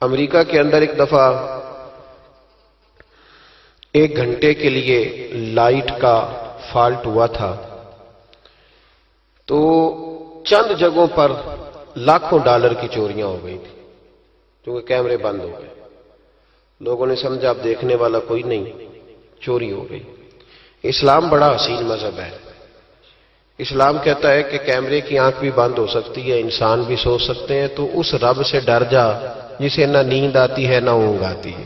امریکہ کے اندر ایک دفعہ 1 گھنٹے کے لیے لائٹ کا فالٹ ہوا تھا، تو چند جگہوں پر لاکھوں ڈالر کی چوریاں ہو گئی تھی کیونکہ کیمرے بند ہو گئے۔ لوگوں نے سمجھا اب دیکھنے والا کوئی نہیں، چوری ہو گئی۔ اسلام بڑا حسین مذہب ہے۔ اسلام کہتا ہے کہ کیمرے کی آنکھ بھی بند ہو سکتی ہے، انسان بھی سو سکتے ہیں، تو اس رب سے ڈر جا جسے نہ نیند آتی ہے نہ اونگ آتی ہے۔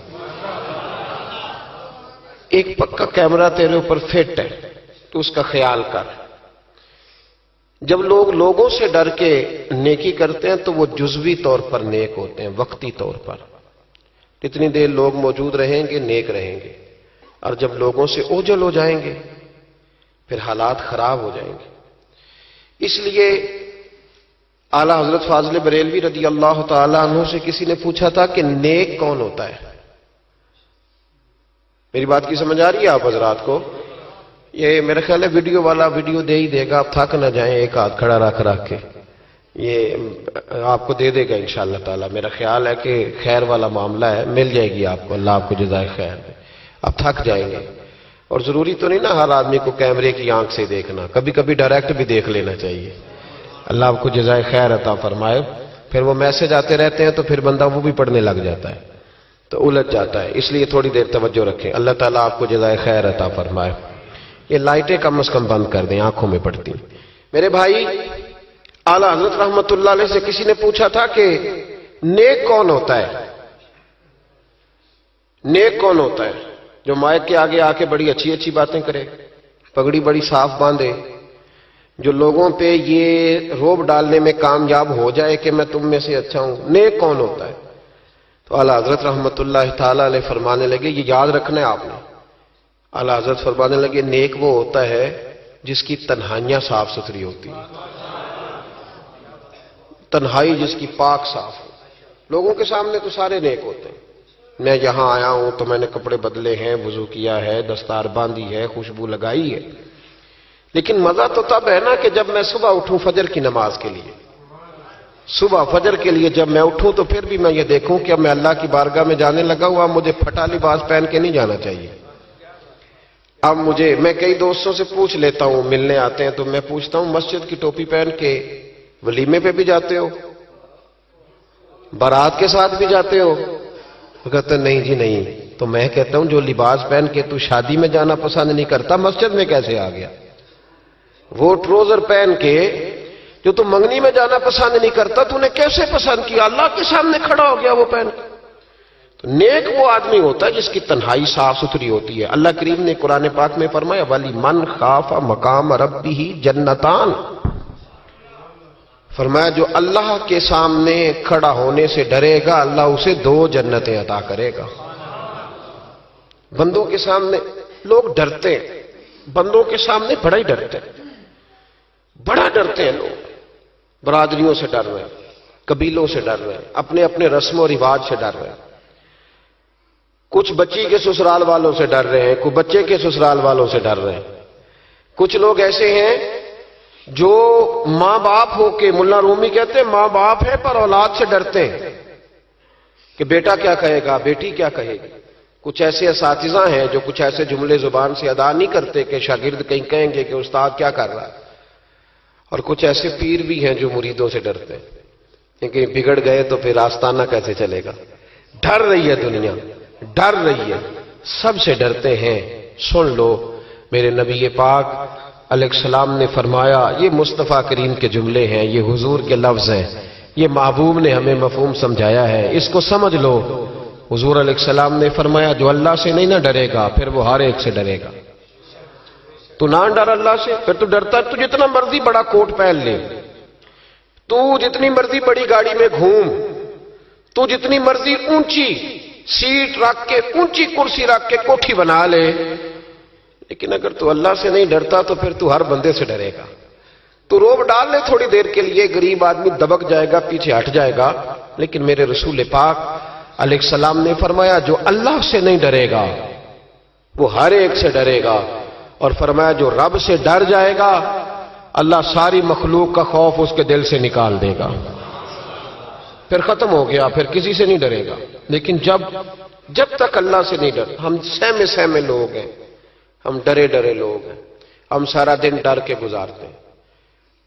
ایک پکا کیمرہ تیرے اوپر فٹ ہے تو اس کا خیال کر۔ جب لوگ لوگوں سے ڈر کے نیکی کرتے ہیں تو وہ جزوی طور پر نیک ہوتے ہیں، وقتی طور پر۔ جتنی دیر لوگ موجود رہیں گے نیک رہیں گے، اور جب لوگوں سے اوجھل ہو جائیں گے پھر حالات خراب ہو جائیں گے۔ اس لیے اعلیٰ حضرت فاضل بریلوی رضی اللہ تعالی عنہ سے کسی نے پوچھا تھا کہ نیک کون ہوتا ہے؟ میری بات کی سمجھ آ رہی ہے آپ حضرات کو؟ یہ میرا خیال ہے ویڈیو والا ویڈیو دے ہی دے گا، آپ تھک نہ جائیں، ایک ہاتھ کھڑا رکھ کے یہ آپ کو دے دے گا انشاءاللہ تعالی۔ میرا خیال ہے کہ خیر والا معاملہ ہے، مل جائے گی آپ کو، اللہ آپ کو جزائے خیر دے۔ آپ تھک جائیں گے، اور ضروری تو نہیں نا ہر آدمی کو کیمرے کی آنکھ سے دیکھنا، کبھی کبھی ڈائریکٹ بھی دیکھ لینا چاہیے۔ اللہ آپ کو جزائے خیر عطا فرمائے۔ پھر وہ میسج آتے رہتے ہیں تو پھر بندہ وہ بھی پڑھنے لگ جاتا ہے تو الجھ جاتا ہے، اس لیے تھوڑی دیر توجہ رکھیں۔ اللہ تعالیٰ آپ کو جزائے خیر عطا فرمائے۔ یہ لائٹیں کم از کم بند کر دیں، آنکھوں میں پڑتی۔ میرے بھائی، اعلیٰ حضرت رحمت اللہ علیہ سے کسی نے پوچھا تھا کہ نیک کون ہوتا ہے؟ نیک کون ہوتا ہے؟ جو مائک کے آگے آ کے بڑی اچھی اچھی باتیں کرے، پگڑی بڑی صاف باندھے، جو لوگوں پہ یہ روب ڈالنے میں کامیاب ہو جائے کہ میں تم میں سے اچھا ہوں۔ نیک کون ہوتا ہے؟ تو اعلیٰ حضرت رحمت اللہ تعالی علیہ فرمانے لگے، یہ یاد رکھنا ہے آپ نے۔ اعلیٰ حضرت فرمانے لگے، نیک وہ ہوتا ہے جس کی تنہائیاں صاف ستھری ہوتی ہیں، تنہائی جس کی پاک صاف ہو۔ لوگوں کے سامنے تو سارے نیک ہوتے ہیں، میں یہاں آیا ہوں تو میں نے کپڑے بدلے ہیں، وضو کیا ہے، دستار باندھی ہے، خوشبو لگائی ہے، لیکن مزہ تو تب ہے نا کہ جب میں صبح اٹھوں فجر کی نماز کے لیے۔ صبح فجر کے لیے جب میں اٹھوں تو پھر بھی میں یہ دیکھوں کہ اب میں اللہ کی بارگاہ میں جانے لگا ہوا، مجھے پھٹا لباس پہن کے نہیں جانا چاہیے۔ اب میں کئی دوستوں سے پوچھ لیتا ہوں، ملنے آتے ہیں تو میں پوچھتا ہوں، مسجد کی ٹوپی پہن کے ولیمے پہ بھی جاتے ہو؟ بارات کے ساتھ بھی جاتے ہو؟ وہ کہتے ہیں نہیں جی نہیں۔ تو میں کہتا ہوں جو لباس پہن کے تو شادی میں جانا پسند نہیں کرتا، مسجد میں کیسے آ گیا؟ وہ ٹروزر پہن کے جو تو منگنی میں جانا پسند نہیں کرتا، تو نے کیسے پسند کیا؟ اللہ کے سامنے کھڑا ہو گیا وہ پہن کے۔ تو نیک وہ آدمی ہوتا ہے جس کی تنہائی صاف ستھری ہوتی ہے۔ اللہ کریم نے قرآن پاک میں فرمایا، وَلِمَنْ خَافَ مَقَامَ رَبِّهِ جَنَّتَانِ، فرمایا جو اللہ کے سامنے کھڑا ہونے سے ڈرے گا اللہ اسے 2 جنتیں عطا کرے گا۔ بندوں کے سامنے لوگ ڈرتے ہیں، بندوں کے سامنے بڑا ہی ڈرتے ہیں، بڑا ڈرتے ہیں لوگ۔ برادریوں سے ڈر رہے ہیں، قبیلوں سے ڈر رہے ہیں، اپنے اپنے رسم و رواج سے ڈر رہے ہیں۔ کچھ بچی کے سسرال والوں سے ڈر رہے ہیں، کچھ بچے کے سسرال والوں سے ڈر رہے ہیں۔ کچھ لوگ ایسے ہیں جو ماں باپ ہو کے، ملا رومی کہتے ہیں ماں باپ ہے پر اولاد سے ڈرتے ہیں کہ بیٹا کیا کہے گا، بیٹی کیا کہے گی۔ کچھ ایسے اساتذہ ہیں جو کچھ ایسے جملے زبان سے ادا نہیں کرتے کہ شاگرد کہیں کہیں گے کہ استاد کیا کر رہا ہے، اور کچھ ایسے پیر بھی ہیں جو مریدوں سے ڈرتے ہیں کیونکہ بگڑ گئے تو پھر آستانہ کیسے چلے گا۔ ڈر رہی ہے دنیا، ڈر رہی ہے، سب سے ڈرتے ہیں۔ سن لو، میرے نبی پاک علیہ السلام نے فرمایا، یہ مصطفیٰ کریم کے جملے ہیں، یہ حضور کے لفظ ہیں، یہ محبوب نے ہمیں مفہوم سمجھایا ہے، اس کو سمجھ لو۔ حضور علیہ السلام نے فرمایا جو اللہ سے نہیں نہ ڈرے گا پھر وہ ہر ایک سے ڈرے گا۔ تو نہ ڈر اللہ سے، پھر تو ڈرتا تو جتنا مرضی بڑا کوٹ پہن لے، تو جتنی مرضی بڑی گاڑی میں گھوم، تو جتنی مرضی اونچی سیٹ رکھ کے، اونچی کرسی رکھ کے کوٹھی بنا لے، لیکن اگر تو اللہ سے نہیں ڈرتا تو پھر تو ہر بندے سے ڈرے گا۔ تو روب ڈال لے تھوڑی دیر کے لیے، غریب آدمی دبک جائے گا، پیچھے ہٹ جائے گا، لیکن میرے رسول پاک علیہ السلام نے فرمایا جو اللہ سے نہیں ڈرے گا وہ ہر ایک سے ڈرے گا، اور فرمایا جو رب سے ڈر جائے گا اللہ ساری مخلوق کا خوف اس کے دل سے نکال دے گا۔ پھر ختم ہو گیا، پھر کسی سے نہیں ڈرے گا۔ لیکن جب تک اللہ سے نہیں ڈر، ہم سہمے لوگ ہیں، ہم ڈرے لوگ ہیں، ہم سارا دن ڈر کے گزارتے ہیں۔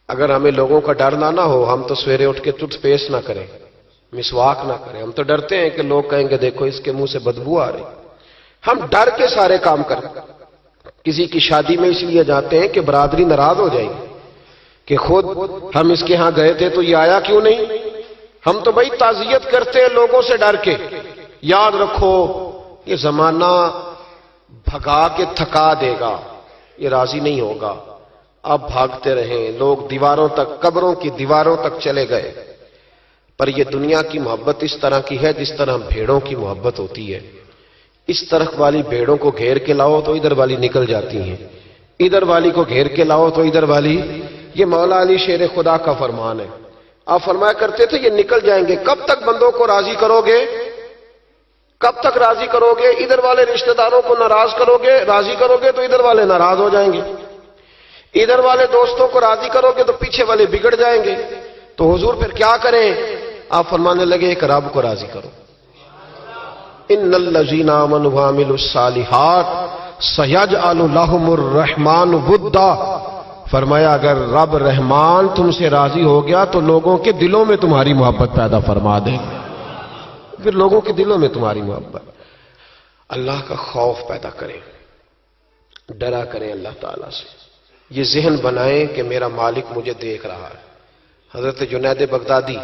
اگر ہمیں لوگوں کا ڈرنا نہ ہو، ہم تو سویرے اٹھ کے ٹوتھ پیسٹ نہ کریں، مسواک نہ کریں، ہم تو ڈرتے ہیں کہ لوگ کہیں گے دیکھو اس کے منہ سے بدبو آ رہی۔ ہم ڈر کے سارے کام کریں۔ کسی کی شادی میں اس لیے جاتے ہیں کہ برادری ناراض ہو جائے گی کہ خود ہم اس کے ہاں گئے تھے تو یہ آیا کیوں نہیں۔ ہم تو بھائی تعزیت کرتے ہیں لوگوں سے ڈر کے۔ یاد رکھو یہ زمانہ بھگا کے تھکا دے گا، یہ راضی نہیں ہوگا۔ اب بھاگتے رہیں، لوگ دیواروں تک، قبروں کی دیواروں تک چلے گئے، پر یہ دنیا کی محبت اس طرح کی ہے جس طرح بھیڑوں کی محبت ہوتی ہے۔ اس طرف والی بھیڑوں کو گھیر کے لاؤ تو ادھر والی نکل جاتی ہیں، ادھر والی کو گھیر کے لاؤ تو ادھر والی۔ یہ مولا علی شیر خدا کا فرمان ہے۔ آپ فرمایا کرتے تھے یہ نکل جائیں گے۔ کب تک بندوں کو راضی کرو گے؟ کب تک راضی کرو گے؟ ادھر والے رشتہ داروں کو ناراض کرو گے، راضی کرو گے تو ادھر والے ناراض ہو جائیں گے، ادھر والے دوستوں کو راضی کرو گے تو پیچھے والے بگڑ جائیں گے۔ تو حضور پھر کیا کریں؟ آپ فرمانے لگے ایک رب کو راضی کرو۔ ان الذین آمنوا وعملوا الصالحات سیجعل لهم الرحمن ودا۔ فرمایا اگر رب رحمان تم سے راضی ہو گیا تو لوگوں کے دلوں میں تمہاری محبت پیدا فرما دے گا، پھر لوگوں کے دلوں میں تمہاری محبت۔ اللہ کا خوف پیدا کریں، ڈرا کریں اللہ تعالیٰ سے، یہ ذہن بنائیں کہ میرا مالک مجھے دیکھ رہا ہے۔ حضرت جنید بغدادی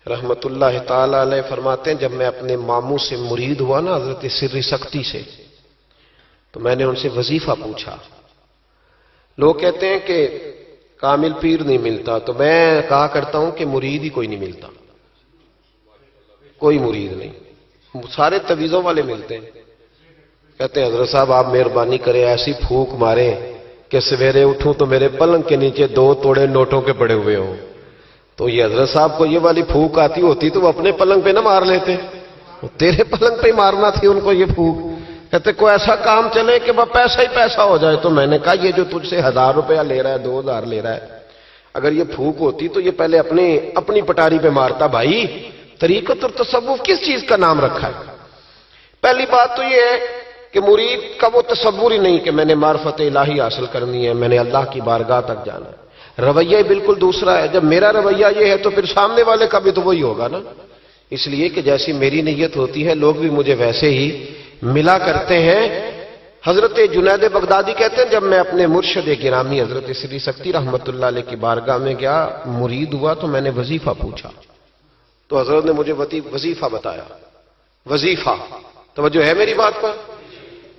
رحمت اللہ تعالی علیہ فرماتے ہیں جب میں اپنے ماموں سے مرید ہوا نا حضرت سری سختی سے، تو میں نے ان سے وظیفہ پوچھا۔ لوگ کہتے ہیں کہ کامل پیر نہیں ملتا، تو میں کہا کرتا ہوں کہ مرید ہی کوئی نہیں ملتا، کوئی مرید نہیں، سارے تویزوں والے ملتے ہیں۔ کہتے ہیں حضرت صاحب آپ مہربانی کریں ایسی پھونک ماریں کہ سویرے اٹھوں تو میرے پلنگ کے نیچے 2 توڑے نوٹوں کے پڑے ہوئے ہوں۔ تو یہ حضرت صاحب کو یہ والی پھونک آتی ہوتی تو وہ اپنے پلنگ پہ نہ مار لیتے، وہ تیرے پلنگ پہ ہی مارنا تھی ان کو یہ پھونک۔ کہتے کوئی ایسا کام چلے کہ وہ پیسہ ہی پیسہ ہو جائے۔ تو میں نے کہا یہ جو تجھ سے 1000 روپیہ لے رہا ہے، 2000 لے رہا ہے، اگر یہ پھونک ہوتی تو یہ پہلے اپنی پٹاری پہ مارتا۔ بھائی طریقت اور تصوف کس چیز کا نام رکھا ہے؟ پہلی بات تو یہ ہے کہ مرید کا وہ تصور ہی نہیں کہ میں نے معرفت الہی حاصل کرنی ہے، میں نے اللہ کی بارگاہ تک جانا ہے۔ رویہ بالکل دوسرا ہے۔ جب میرا رویہ یہ ہے تو پھر سامنے والے کا بھی تو وہی ہوگا نا۔ اس لیے کہ جیسی میری نیت ہوتی ہے لوگ بھی مجھے ویسے ہی ملا کرتے ہیں۔ حضرت جنید بغدادی کہتے ہیں جب میں اپنے مرشد گرامی حضرت سری سختی رحمت اللہ علیہ کی بارگاہ میں گیا، مرید ہوا تو میں نے وظیفہ پوچھا، تو حضرت نے مجھے وظیفہ بتایا۔ وظیفہ، توجہ ہے میری بات پر؟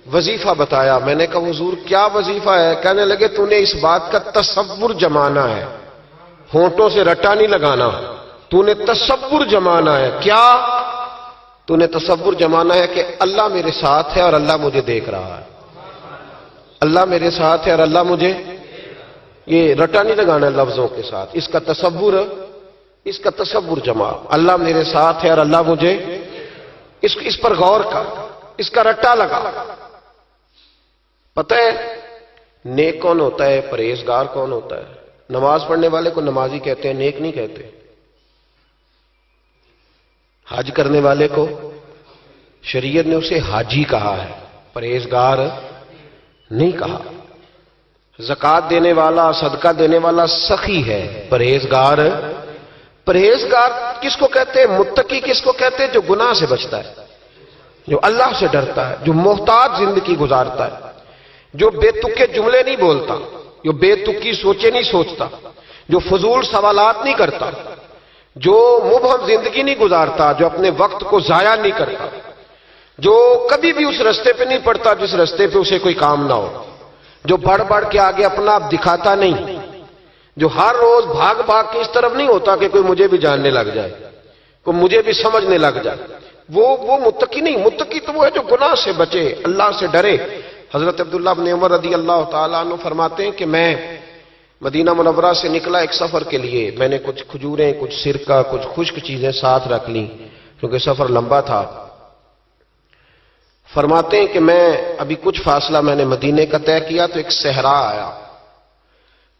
وظیفہ بتایا۔ میں نے کہا حضور کیا وظیفہ ہے؟ کہنے لگے تو نے اس بات کا تصور جمانا ہے، ہونٹوں سے رٹا نہیں لگانا، تو نے تصور جمانا ہے۔ کیا؟ تو نے تصور جمانا ہے کہ اللہ میرے ساتھ ہے اور اللہ مجھے دیکھ رہا ہے، اللہ میرے ساتھ ہے اور اللہ مجھے، یہ رٹا نہیں لگانا ہے لفظوں کے ساتھ، اس کا تصور جما، اللہ میرے ساتھ ہے اور اللہ مجھے، اس پر غور کر، اس کا رٹا لگا۔ پتہ ہے نیک کون ہوتا ہے، پرہیزگار کون ہوتا ہے؟ نماز پڑھنے والے کو نمازی کہتے ہیں، نیک نہیں کہتے۔ حج کرنے والے کو شریعت نے اسے حاجی کہا ہے، پرہیزگار نہیں کہا۔ زکوٰۃ دینے والا، صدقہ دینے والا سخی ہے، پرہیزگار کس کو کہتے ہیں؟ متقی کس کو کہتے ہیں؟ جو گناہ سے بچتا ہے، جو اللہ سے ڈرتا ہے، جو محتاط زندگی گزارتا ہے، جو بے تکے جملے نہیں بولتا، جو بے تکی سوچے نہیں سوچتا، جو فضول سوالات نہیں کرتا، جو مبہم زندگی نہیں گزارتا، جو اپنے وقت کو ضائع نہیں کرتا، جو کبھی بھی اس رستے پہ نہیں پڑتا جس رستے پہ اسے کوئی کام نہ ہو، جو بڑھ بڑھ کے آگے اپنا آپ دکھاتا نہیں، جو ہر روز بھاگ بھاگ کے اس طرف نہیں ہوتا کہ کوئی مجھے بھی جاننے لگ جائے، کوئی مجھے بھی سمجھنے لگ جائے، وہ متقی نہیں۔ متقی تو وہ ہے جو گناہ سے بچے، اللہ سے ڈرے۔ حضرت عبداللہ بن عمر رضی اللہ تعالیٰ عنہ فرماتے ہیں کہ میں مدینہ منورہ سے نکلا ایک سفر کے لیے، میں نے کچھ کھجوریں، کچھ سرکہ، کچھ خشک چیزیں ساتھ رکھ لیں کیونکہ سفر لمبا تھا۔ فرماتے ہیں کہ میں ابھی کچھ فاصلہ میں نے مدینے کا طے کیا تو ایک صحرا آیا،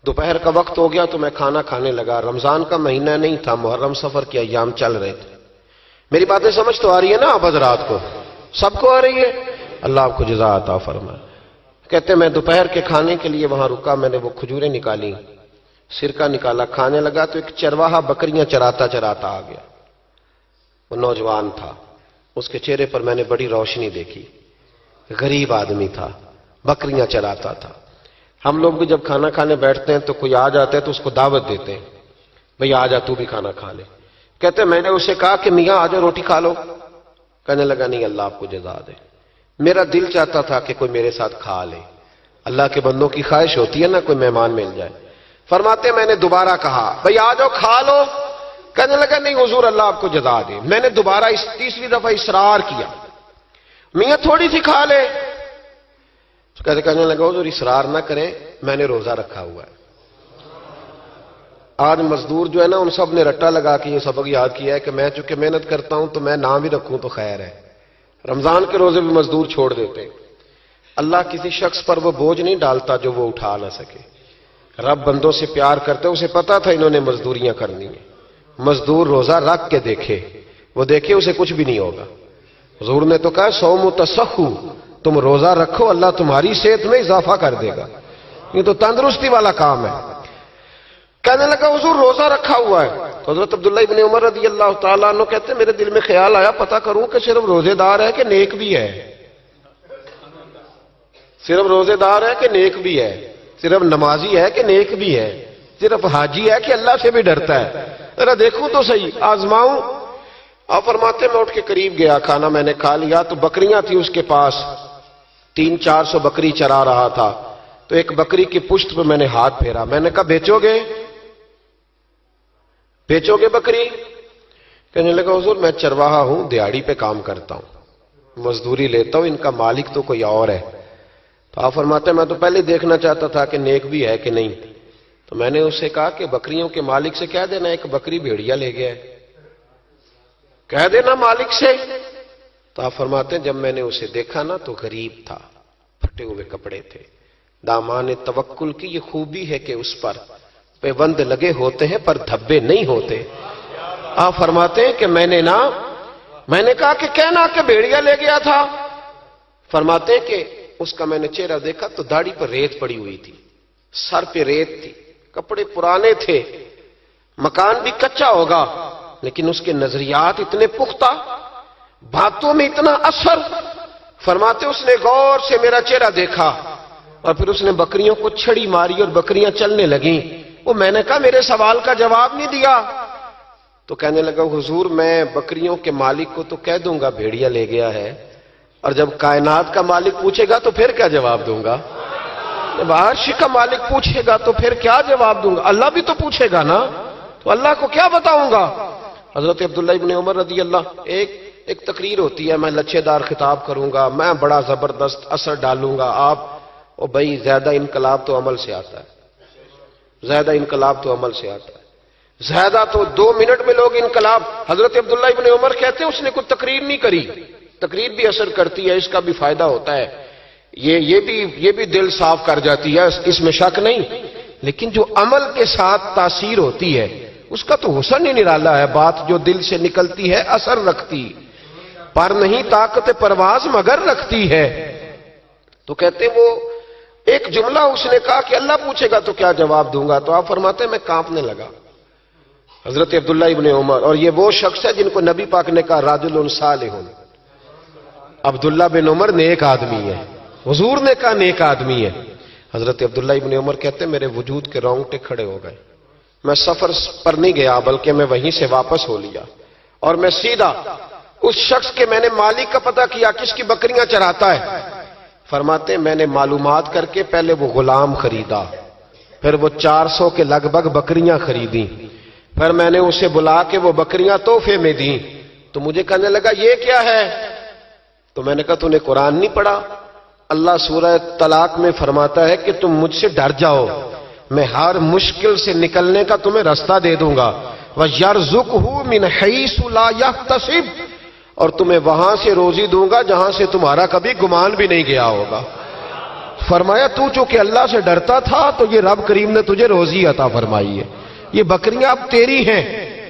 دوپہر کا وقت ہو گیا تو میں کھانا کھانے لگا. رمضان کا مہینہ نہیں تھا, محرم سفر کے ایام چل رہے تھے. میری باتیں سمجھ تو آ رہی ہے نا آپ حضرات کو؟ سب کو آ رہی ہے؟ اللہ آپ کو جزا عطا فرمائے. کہتے میں دوپہر کے کھانے کے لیے وہاں رکا, میں نے وہ کھجوریں نکالی, سرکہ نکالا, کھانے لگا تو ایک چرواہا بکریاں چراتا چراتا آ گیا. وہ نوجوان تھا, اس کے چہرے پر میں نے بڑی روشنی دیکھی. غریب آدمی تھا, بکریاں چراتا تھا. ہم لوگ بھی جب کھانا کھانے بیٹھتے ہیں تو کوئی آ جاتا ہے تو اس کو دعوت دیتے ہیں, بھئی آ جا تو بھی کھانا کھا لے. کہتے میں نے اسے کہا کہ میاں آ جا روٹی کھا لو. کہنے لگا نہیں, اللہ آپ کو جزا دے. میرا دل چاہتا تھا کہ کوئی میرے ساتھ کھا لے. اللہ کے بندوں کی خواہش ہوتی ہے نا کوئی مہمان مل جائے. فرماتے میں نے دوبارہ کہا بھئی آ جاؤ کھا لو. کہنے لگا نہیں حضور اللہ آپ کو جزا دے. میں نے دوبارہ تیسری دفعہ اصرار کیا, میاں تھوڑی سی کھا لے. کہنے لگا حضور اصرار نہ کریں, میں نے روزہ رکھا ہوا ہے. آج مزدور جو ہے نا ان سب نے رٹا لگا کے یہ سبق یاد کیا ہے کہ میں چونکہ محنت کرتا ہوں تو میں نام بھی رکھوں تو خیر ہے. رمضان کے روزے بھی مزدور چھوڑ دیتے. اللہ کسی شخص پر وہ بوجھ نہیں ڈالتا جو وہ اٹھا نہ سکے. رب بندوں سے پیار کرتے, اسے پتا تھا انہوں نے مزدوریاں کرنی ہیں. مزدور روزہ رکھ کے دیکھے, وہ دیکھے اسے کچھ بھی نہیں ہوگا. حضور نے تو کہا صوم تسخو, تم روزہ رکھو اللہ تمہاری صحت میں اضافہ کر دے گا. یہ تو تندرستی والا کام ہے. کہنے لگا حضور روزہ رکھا ہوا ہے. تو حضرت عبداللہ ابن عمر رضی اللہ تعالیٰ عنہ کہتے ہیں میرے دل میں خیال آیا پتہ کروں کہ صرف روزے دار ہے کہ نیک بھی ہے. صرف روزے دار ہے کہ نیک بھی ہے, صرف نمازی ہے کہ نیک بھی ہے, صرف حاجی ہے کہ اللہ سے بھی ڈرتا ہے. ذرا دیکھوں تو صحیح, آزماؤں. آپ فرماتے میں اٹھ کے قریب گیا, کھانا میں نے کھا لیا تو بکریاں تھی اس کے پاس, 300-400 بکری چرا رہا تھا. تو ایک بکری کی پشت پہ میں نے ہاتھ پھیرا. میں نے کہا بیچو گے, بیچو گے بکری؟ کہنے لگا حضور میں چرواہا ہوں, دیہڑی پہ کام کرتا ہوں, مزدوری لیتا ہوں, ان کا مالک تو کوئی اور ہے. تو آپ فرماتے ہیں میں تو پہلے دیکھنا چاہتا تھا کہ نیک بھی ہے کہ نہیں. تو میں نے اس سے کہا کہ بکریوں کے مالک سے کہہ دینا ایک بکری بھیڑیا لے گیا ہے, کہہ دینا مالک سے. تو آپ فرماتے ہیں جب میں نے اسے دیکھا نا تو غریب تھا, پھٹے ہوئے کپڑے تھے. دامان توکل کی یہ خوبی ہے کہ اس پر پیوند لگے ہوتے ہیں پر دھبے نہیں ہوتے. آپ فرماتے ہیں کہ میں نے کہا کہ کہنا کہ بھیڑیا لے گیا تھا. فرماتے ہیں کہ اس کا میں نے چہرہ دیکھا تو داڑھی پر ریت پڑی ہوئی تھی, سر پہ ریت تھی, کپڑے پرانے تھے, مکان بھی کچا ہوگا لیکن اس کے نظریات اتنے پختہ, باتوں میں اتنا اثر. فرماتے اس نے غور سے میرا چہرہ دیکھا اور پھر اس نے بکریوں کو چھڑی ماری اور بکریاں چلنے لگیں. وہ میں نے کہا میرے سوال کا جواب نہیں دیا. تو کہنے لگا حضور میں بکریوں کے مالک کو تو کہہ دوں گا بھیڑیا لے گیا ہے, اور جب کائنات کا مالک پوچھے گا تو پھر کیا جواب دوں گا؟ جب عرش کا مالک پوچھے گا تو پھر کیا جواب دوں گا؟ اللہ بھی تو پوچھے گا نا, تو اللہ کو کیا بتاؤں گا؟ حضرت عبداللہ ابن عمر رضی اللہ, ایک تقریر ہوتی ہے, میں لچھے دار خطاب کروں گا, میں بڑا زبردست اثر ڈالوں گا. آپ او بھائی زیادہ انقلاب تو عمل سے آتا ہے, زیادہ انقلاب تو عمل سے آتا ہے, زیادہ تو 2 منٹ میں لوگ انقلاب. حضرت عبداللہ ابن عمر کہتے ہیں اس نے کوئی تقریر نہیں کری. تقریر بھی اثر کرتی ہے, اس کا بھی فائدہ ہوتا ہے, یہ بھی دل صاف کر جاتی ہے, اس میں شک نہیں. لیکن جو عمل کے ساتھ تاثیر ہوتی ہے اس کا تو حسن ہی نرالا ہے. بات جو دل سے نکلتی ہے اثر رکھتی, پر نہیں طاقت پرواز مگر رکھتی ہے. تو کہتے وہ ایک جملہ اس نے کہا کہ اللہ پوچھے گا تو کیا جواب دوں گا. تو آپ فرماتے ہیں میں کانپنے لگا. حضرت عبداللہ ابن عمر, اور یہ وہ شخص ہے جن کو نبی پاک نے کہا رجل صالح. عبداللہ بن عمر نیک آدمی ہے, حضور نے کہا نیک آدمی ہے. حضرت عبداللہ ابن عمر کہتے ہیں میرے وجود کے رونگٹے کھڑے ہو گئے. میں سفر پر نہیں گیا بلکہ میں وہیں سے واپس ہو لیا اور میں سیدھا اس شخص کے میں نے مالک کا پتہ کیا کس کی بکریاں چراتا ہے. فرماتے ہیں میں نے معلومات کر کے پہلے وہ غلام خریدا, پھر وہ 400 کے لگ بھگ بکریاں خریدیں, پھر میں نے اسے بلا کے وہ بکریاں تحفے میں دیں. تو مجھے کہنے لگا یہ کیا ہے؟ تو میں نے کہا تو نے قرآن نہیں پڑھا؟ اللہ سورہ طلاق میں فرماتا ہے کہ تم مجھ سے ڈر جاؤ, میں ہر مشکل سے نکلنے کا تمہیں راستہ دے دوں گا. وَيَرْزُقْهُ مِنْ حَيْثُ لَا يَحْتَسِبُ, اور تمہیں وہاں سے روزی دوں گا جہاں سے تمہارا کبھی گمان بھی نہیں گیا ہوگا. فرمایا تو چونکہ اللہ سے ڈرتا تھا تو یہ رب کریم نے تجھے روزی عطا فرمائی ہے، یہ بکریاں اب تیری ہیں۔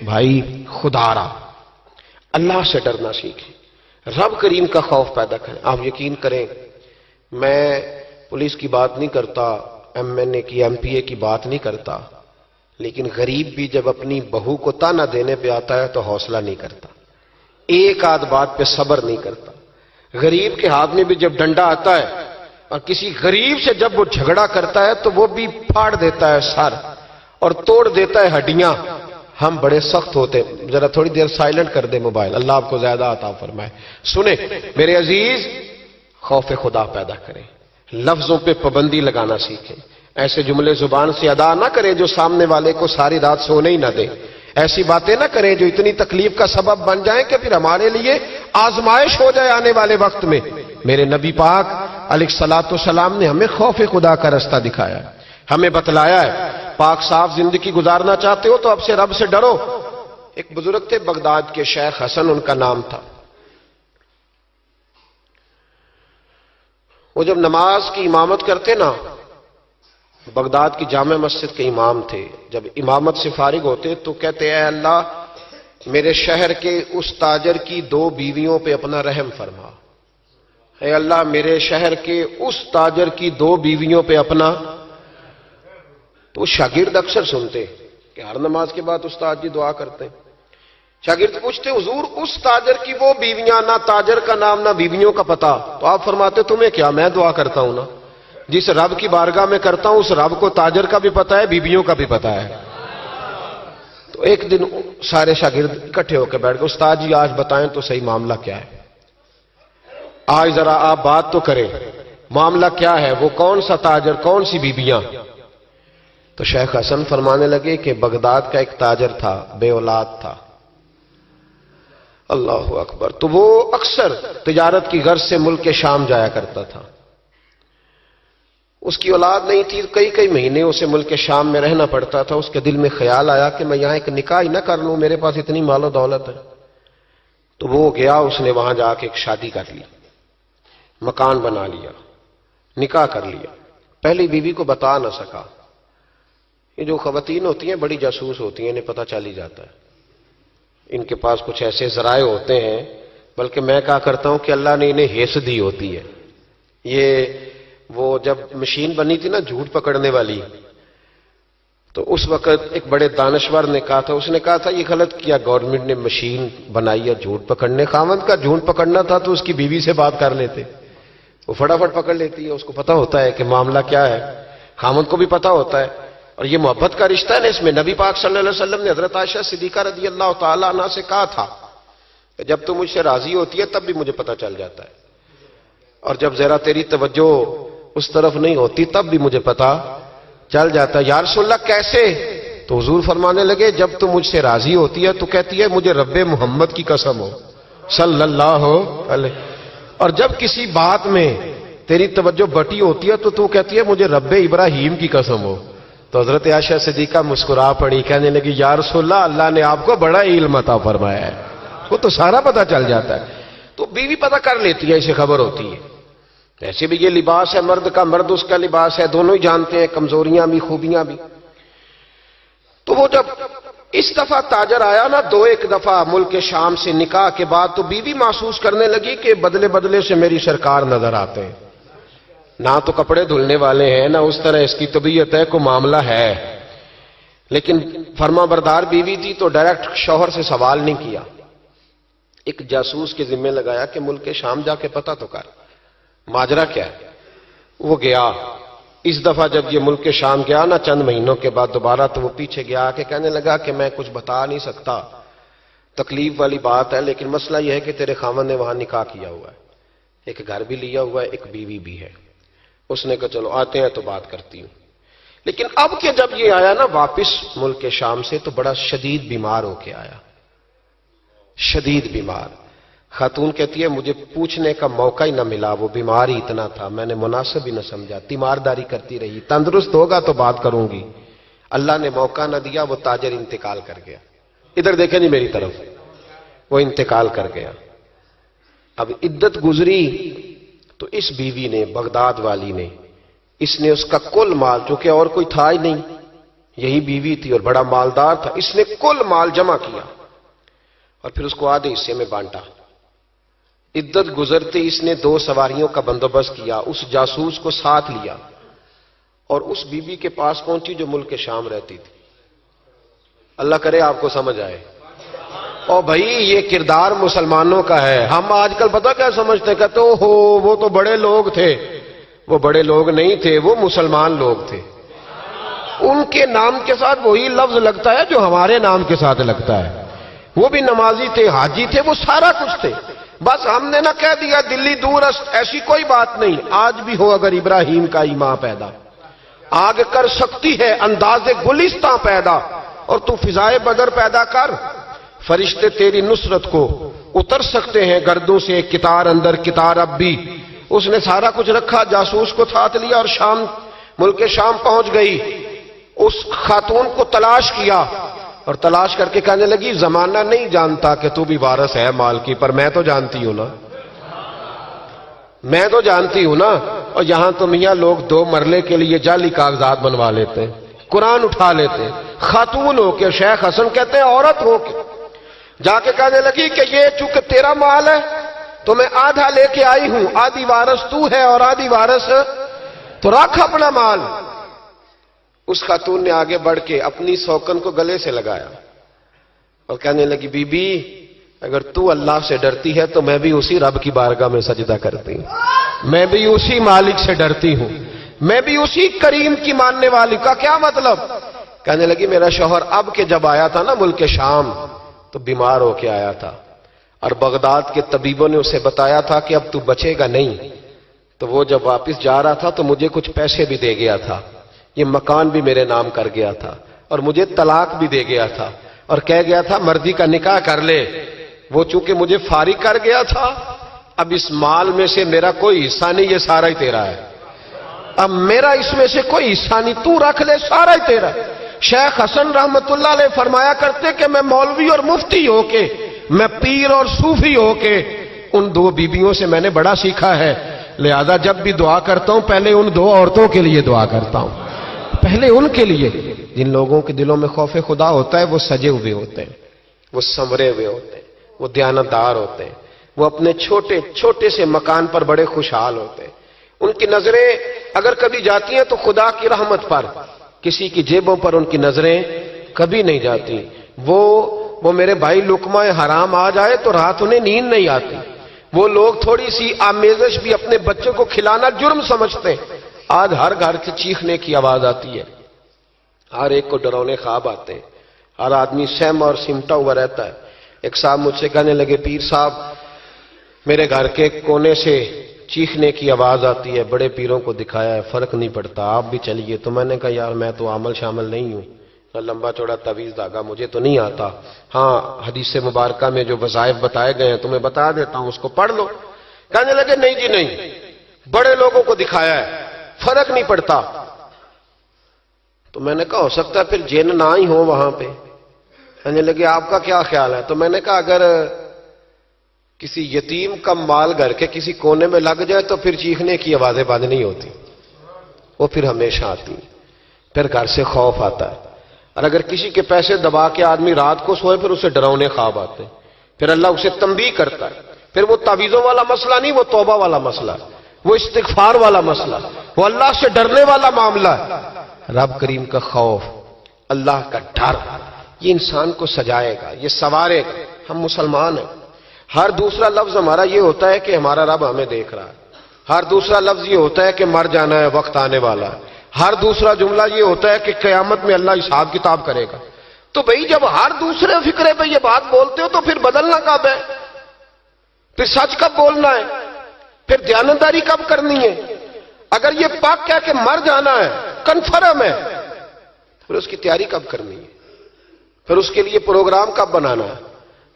بھائی خدا را اللہ سے ڈرنا سیکھیں، رب کریم کا خوف پیدا کریں۔ آپ یقین کریں، میں پولیس کی بات نہیں کرتا، ایم این اے کی ایم پی اے کی بات نہیں کرتا، لیکن غریب بھی جب اپنی بہو کو تانا دینے پہ آتا ہے تو حوصلہ نہیں کرتا، ایک آدھ بات پہ صبر نہیں کرتا۔ غریب کے ہاتھ میں بھی جب ڈنڈا آتا ہے اور کسی غریب سے جب وہ جھگڑا کرتا ہے تو وہ بھی پھاڑ دیتا ہے سر اور توڑ دیتا ہے ہڈیاں۔ ہم بڑے سخت ہوتے ہیں۔ ذرا تھوڑی دیر سائلنٹ کر دے موبائل، اللہ آپ کو زیادہ عطا فرمائے۔ سنیں میرے عزیز، خوف خدا پیدا کریں، لفظوں پہ پابندی لگانا سیکھیں، ایسے جملے زبان سے ادا نہ کریں جو سامنے والے کو ساری رات سونے ہی نہ دیں، ایسی باتیں نہ کریں جو اتنی تکلیف کا سبب بن جائیں کہ پھر ہمارے لیے آزمائش ہو جائے آنے والے وقت میں۔ میرے نبی پاک علیہ الصلوۃ والسلام نے ہمیں خوف خدا کا راستہ دکھایا ہے، ہمیں بتلایا ہے۔ پاک صاف زندگی گزارنا چاہتے ہو تو اب سے رب سے ڈرو۔ ایک بزرگ تھے بغداد کے، شیخ حسن ان کا نام تھا۔ وہ جب نماز کی امامت کرتے نا، بغداد کی جامع مسجد کے امام تھے، جب امامت سے فارغ ہوتے تو کہتے اے اللہ میرے شہر کے اس تاجر کی 2 بیویوں پہ اپنا رحم فرما، اے اللہ میرے شہر کے اس تاجر کی 2 بیویوں پہ اپنا۔ تو شاگرد اکثر سنتے کہ ہر نماز کے بعد استاد جی دعا کرتے ہیں۔ شاگرد پوچھتے حضور اس تاجر کی وہ بیویاں، نہ تاجر کا نام نہ بیویوں کا پتہ، تو آپ فرماتے تمہیں کیا، میں دعا کرتا ہوں نا، جس رب کی بارگاہ میں کرتا ہوں اس رب کو تاجر کا بھی پتہ ہے، بیویوں کا بھی پتہ ہے۔ تو ایک دن سارے شاگرد اکٹھے ہو کے بیٹھ گئے، استاد جی آج بتائیں تو صحیح معاملہ کیا ہے، آج ذرا آپ بات تو کریں، معاملہ کیا ہے، وہ کون سا تاجر، کون سی بیویاں؟ تو شیخ حسن فرمانے لگے کہ بغداد کا ایک تاجر تھا، بے اولاد تھا۔ اللہ اکبر۔ تو وہ اکثر تجارت کی غرض سے ملک شام جایا کرتا تھا، اس کی اولاد نہیں تھی، کئی مہینے اسے ملک شام میں رہنا پڑتا تھا۔ اس کے دل میں خیال آیا کہ میں یہاں ایک نکاح ہی نہ کر لوں، میرے پاس اتنی مال و دولت ہے۔ تو وہ گیا، اس نے وہاں جا کے ایک شادی کر لی، مکان بنا لیا، نکاح کر لیا۔ پہلی بیوی کو بتا نہ سکا۔ یہ جو خواتین ہوتی ہیں بڑی جاسوس ہوتی ہیں، انہیں پتہ چل ہی جاتا ہے، ان کے پاس کچھ ایسے ذرائع ہوتے ہیں، بلکہ میں کہا کرتا ہوں کہ اللہ نے انہیں حیث دی ہوتی ہے۔ یہ وہ جب مشین بنی تھی نا جھوٹ پکڑنے والی، تو اس وقت ایک بڑے دانشور نے کہا تھا، اس نے کہا تھا یہ غلط کیا گورنمنٹ نے مشین بنائی ہے جھوٹ پکڑنے، خاوند کا جھوٹ پکڑنا تھا تو اس کی بیوی سے بات کر لیتے، وہ فٹافٹ پکڑ لیتی ہے، اس کو پتہ ہوتا ہے کہ معاملہ کیا ہے، خاوند کو بھی پتہ ہوتا ہے۔ اور یہ محبت کا رشتہ ہے نا، اس میں نبی پاک صلی اللہ علیہ وسلم نے حضرت عائشہ صدیقہ رضی اللہ تعالیٰ عنہ سے کہا تھا کہ جب تم مجھ سے راضی ہوتی ہے تب بھی مجھے پتہ چل جاتا ہے، اور جب ذرا تیری توجہ اس طرف نہیں ہوتی تب بھی مجھے پتہ چل جاتا ہے۔ یا رسول اللہ کیسے؟ تو حضور فرمانے لگے جب تم مجھ سے راضی ہوتی ہے تو کہتی ہے مجھے رب محمد کی قسم ہو صلی اللہ علیہ، اور جب کسی بات میں تیری توجہ بٹی ہوتی ہے تو کہتی ہے مجھے رب ابراہیم کی قسم ہو۔ تو حضرت عائشہ صدیقہ مسکرا پڑی، کہنے لگی یا رسول اللہ اللہ نے آپ کو بڑا علم عطا فرمایا ہے، وہ تو سارا پتہ چل جاتا ہے۔ تو بیوی پتہ کر لیتی ہے، اسے خبر ہوتی ہے۔ ایسے بھی یہ لباس ہے مرد کا، مرد اس کا لباس ہے، دونوں ہی جانتے ہیں، کمزوریاں بھی خوبیاں بھی۔ تو وہ جب اس دفعہ تاجر آیا نا، 2-1 دفعہ ملک شام سے نکاح کے بعد، تو بیوی محسوس کرنے لگی کہ بدلے بدلے سے میری سرکار نظر آتے ہیں، نہ تو کپڑے دھلنے والے ہیں، نہ اس طرح اس کی طبیعت ہے، کوئی معاملہ ہے۔ لیکن فرما بردار بیوی تھی تو ڈائریکٹ شوہر سے سوال نہیں کیا، ایک جاسوس کے ذمہ لگایا کہ ملک شام جا کے پتہ تو کر ماجرا کیا ہے۔ وہ گیا، اس دفعہ جب یہ ملک شام گیا نا چند مہینوں کے بعد دوبارہ، تو وہ پیچھے گیا کہ کہنے لگا کہ میں کچھ بتا نہیں سکتا، تکلیف والی بات ہے، لیکن مسئلہ یہ ہے کہ تیرے خاوند نے وہاں نکاح کیا ہوا ہے، ایک گھر بھی لیا ہوا ہے، ایک بیوی بھی ہے۔ اس نے کہا چلو آتے ہیں تو بات کرتی ہوں۔ لیکن اب کہ جب یہ آیا نا واپس ملک شام سے تو بڑا شدید بیمار ہو کے آیا، شدید بیمار۔ خاتون کہتی ہے مجھے پوچھنے کا موقع ہی نہ ملا، وہ بیمار ہی اتنا تھا، میں نے مناسب ہی نہ سمجھا، تیمارداری کرتی رہی، تندرست ہوگا تو بات کروں گی، اللہ نے موقع نہ دیا، وہ تاجر انتقال کر گیا۔ ادھر دیکھیں جی میری طرف، وہ انتقال کر گیا۔ اب عدت گزری تو اس بیوی نے، بغداد والی نے اس نے اس کا کل مال، چونکہ اور کوئی تھا ہی نہیں، یہی بیوی تھی اور بڑا مالدار تھا، اس نے کل مال جمع کیا اور پھر اس کو آدھے حصے میں بانٹا۔ عدت گزرتے اس نے 2 سواریوں کا بندوبست کیا، اس جاسوس کو ساتھ لیا اور اس بیوی کے پاس پہنچی جو ملک شام رہتی تھی۔ اللہ کرے آپ کو سمجھ آئے۔ اور بھائی یہ کردار مسلمانوں کا ہے۔ ہم آج کل پتہ کیا سمجھتے ہیں، کہتے ہو وہ تو بڑے لوگ تھے۔ وہ بڑے لوگ نہیں تھے، وہ مسلمان لوگ تھے۔ ان کے نام کے ساتھ وہی لفظ لگتا ہے جو ہمارے نام کے ساتھ لگتا ہے۔ وہ بھی نمازی تھے، حاجی تھے، وہ سارا کچھ تھے، بس ہم نے نہ کہہ دیا دلی دور است، ایسی کوئی بات نہیں۔ آج بھی ہو اگر ابراہیم کا ایمان پیدا، آگ کر سکتی ہے انداز گلستاں پیدا، اور تو فضائے بدر پیدا کر، فرشتے تیری نصرت کو اتر سکتے ہیں گردوں سے کتار اندر کتار اب بھی۔ اس نے سارا کچھ رکھا، جاسوس کو ساتھ لیا اور شام، ملک شام پہنچ گئی۔ اس خاتون کو تلاش کیا اور تلاش کر کے کہنے لگی زمانہ نہیں جانتا کہ تو بھی وارث ہے مال کی، پر میں تو جانتی ہوں نا، میں تو جانتی ہوں نا۔ اور یہاں تو میاں لوگ 2 مرلے کے لیے جعلی کاغذات بنوا لیتے ہیں، قرآن اٹھا لیتے ہیں، خاتون ہو کے، شیخ حسن کہتے ہیں عورت ہو کے جا کے کہنے لگی کہ یہ چونکہ تیرا مال ہے تو میں آدھا لے کے آئی ہوں، آدھی وارث تو ہے اور آدھی وارث تو رکھ اپنا مال۔ اس خاتون نے آگے بڑھ کے اپنی سوکن کو گلے سے لگایا اور کہنے لگی بی بی اگر تو اللہ سے ڈرتی ہے تو میں بھی اسی رب کی بارگاہ میں سجدہ کرتی ہوں، میں بھی اسی مالک سے ڈرتی ہوں، میں بھی اسی کریم کی ماننے والی۔ کا کیا مطلب؟ کہنے لگی میرا شوہر اب کے جب آیا تھا نا ملک شام تو بیمار ہو کے آیا تھا، اور بغداد کے طبیبوں نے اسے بتایا تھا کہ اب تو بچے گا نہیں، تو وہ جب واپس جا رہا تھا تو مجھے کچھ پیسے بھی دے گیا تھا، یہ مکان بھی میرے نام کر گیا تھا، اور مجھے طلاق بھی دے گیا تھا، اور کہہ گیا تھا مردی کا نکاح کر لے۔ وہ چونکہ مجھے فارغ کر گیا تھا، اب اس مال میں سے میرا کوئی حصہ نہیں، یہ سارا ہی تیرا ہے، اب میرا اس میں سے کوئی حصہ نہیں، تو رکھ لے، سارا ہی تیرا ہے۔ شیخ حسن رحمت اللہ علیہ فرمایا کرتے کہ میں مولوی اور مفتی ہو کے، میں پیر اور صوفی ہو کے ان 2 بیویوں سے میں نے بڑا سیکھا ہے، لہذا جب بھی دعا کرتا ہوں پہلے ان 2 عورتوں کے لیے دعا کرتا ہوں، پہلے ان کے لیے۔ جن لوگوں کے دلوں میں خوف خدا ہوتا ہے وہ سجے ہوئے ہوتے ہیں، وہ سنورے ہوئے ہوتے ہیں، وہ دیانتدار ہوتے ہیں، وہ اپنے چھوٹے چھوٹے سے مکان پر بڑے خوشحال ہوتے ہیں۔ ان کی نظریں اگر کبھی جاتی ہیں تو خدا کی رحمت پر، کسی کی جیبوں پر ان کی نظریں کبھی نہیں جاتی۔ وہ میرے بھائی لقمہ حرام آ جائے تو رات انہیں نیند نہیں آتی۔ وہ لوگ تھوڑی سی آمیزش بھی اپنے بچوں کو کھلانا جرم سمجھتے ہیں۔ آج ہر گھر سے چیخنے کی آواز آتی ہے، ہر ایک کو ڈرونے خواب آتے ہیں، ہر آدمی سہما اور سمٹا ہوا رہتا ہے۔ ایک صاحب مجھ سے کہنے لگے پیر صاحب میرے گھر کے کونے سے چیخنے کی آواز آتی ہے، بڑے پیروں کو دکھایا ہے فرق نہیں پڑتا، آپ بھی چلیے۔ تو میں نے کہا یار میں تو عمل شامل نہیں ہوں، لمبا چوڑا تعویذ دھاگا مجھے تو نہیں آتا، ہاں حدیث مبارکہ میں جو وظائف بتائے گئے ہیں تمہیں بتا دیتا ہوں، اس کو پڑھ لو۔ کہنے لگے نہیں جی نہیں، بڑے لوگوں کو دکھایا ہے فرق نہیں پڑتا۔ تو میں نے کہا ہو سکتا ہے پھر جن نہ ہی ہو وہاں پہ۔ کہنے لگے آپ کا کیا خیال ہے؟ تو میں نے کہا اگر کسی یتیم کا مال گھر کے کسی کونے میں لگ جائے تو پھر چیخنے کی آوازیں بند نہیں ہوتی، وہ پھر ہمیشہ آتی، پھر گھر سے خوف آتا ہے۔ اور اگر کسی کے پیسے دبا کے آدمی رات کو سوئے پھر اسے ڈراؤنے خواب آتے ہیں، پھر اللہ اسے تنبیہ کرتا ہے۔ پھر وہ تعویذوں والا مسئلہ نہیں، وہ توبہ والا مسئلہ ہے، وہ استغفار والا مسئلہ، وہ اللہ سے ڈرنے والا معاملہ ہے۔ رب کریم کا خوف، اللہ کا ڈر، یہ انسان کو سجائے گا، یہ سنوارے گا۔ ہم مسلمان ہیں، ہر دوسرا لفظ ہمارا یہ ہوتا ہے کہ ہمارا رب ہمیں دیکھ رہا ہے، ہر دوسرا لفظ یہ ہوتا ہے کہ مر جانا ہے، وقت آنے والا ہے، ہر دوسرا جملہ یہ ہوتا ہے کہ قیامت میں اللہ حساب کتاب کرے گا۔ تو بھئی جب ہر دوسرے فکرے پہ یہ بات بولتے ہو تو پھر بدلنا کب ہے؟ پھر سچ کب بولنا ہے؟ پھر دیانتداری کب کرنی ہے؟ اگر یہ پاک کہہ کہ مر جانا ہے، کنفرم ہے، پھر اس کی تیاری کب کرنی ہے؟ پھر اس کے لیے پروگرام کب بنانا ہے؟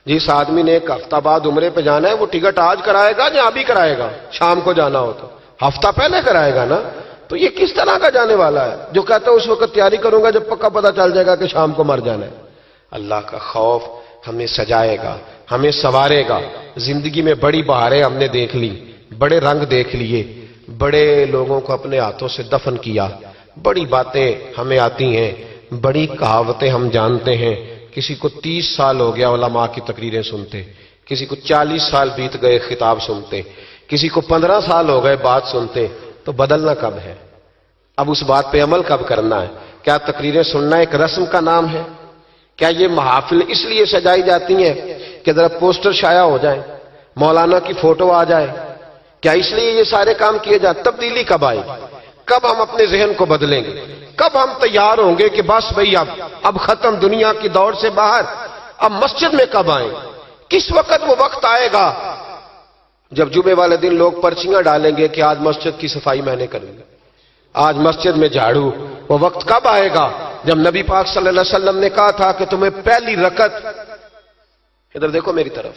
جس آدمی نے 1 ہفتہ بعد عمرے پہ جانا ہے وہ ٹکٹ آج کرائے گا یا ابھی کرائے گا؟ شام کو جانا ہو تو ہفتہ پہلے کرائے گا نا۔ تو یہ کس طرح کا جانے والا ہے جو کہتا ہے اس وقت تیاری کروں گا جب پکا پتہ چل جائے گا کہ شام کو مر جانا ہے؟ اللہ کا خوف ہمیں سجائے گا، ہمیں سنوارے گا۔ زندگی میں بڑی بہاریں ہم نے دیکھ لی، بڑے رنگ دیکھ لیے، بڑے لوگوں کو اپنے ہاتھوں سے دفن کیا. بڑی باتیں ہمیں آتی ہیں, بڑی کہاوتیں ہم جانتے ہیں. کسی کو 30 سال ہو گیا علماء کی تقریریں سنتے, کسی کو 40 سال بیت گئے خطاب سنتے, کسی کو 15 سال ہو گئے بات سنتے. تو بدلنا کب ہے؟ اب اس بات پہ عمل کب کرنا ہے؟ کیا تقریریں سننا ایک رسم کا نام ہے؟ کیا یہ محافل اس لیے سجائی جاتی ہیں کہ ذرا پوسٹر شائع ہو جائیں, مولانا کی فوٹو آ جائے؟ کیا اس لیے یہ سارے کام کیے جاتے؟ تبدیلی کب آئے گی؟ کب ہم اپنے ذہن کو بدلیں گے؟ کب ہم تیار ہوں گے کہ بس بھئی اب ختم دنیا کی دوڑ سے باہر, اب مسجد میں کب آئیں؟ کس وقت وہ وقت آئے گا جب جمعے والے دن لوگ پرچیاں ڈالیں گے کہ آج مسجد کی صفائی میں نے کرنی, آج مسجد میں جھاڑو؟ وہ وقت کب آئے گا جب نبی پاک صلی اللہ علیہ وسلم نے کہا تھا کہ تمہیں پہلی رکعت, ادھر دیکھو میری طرف,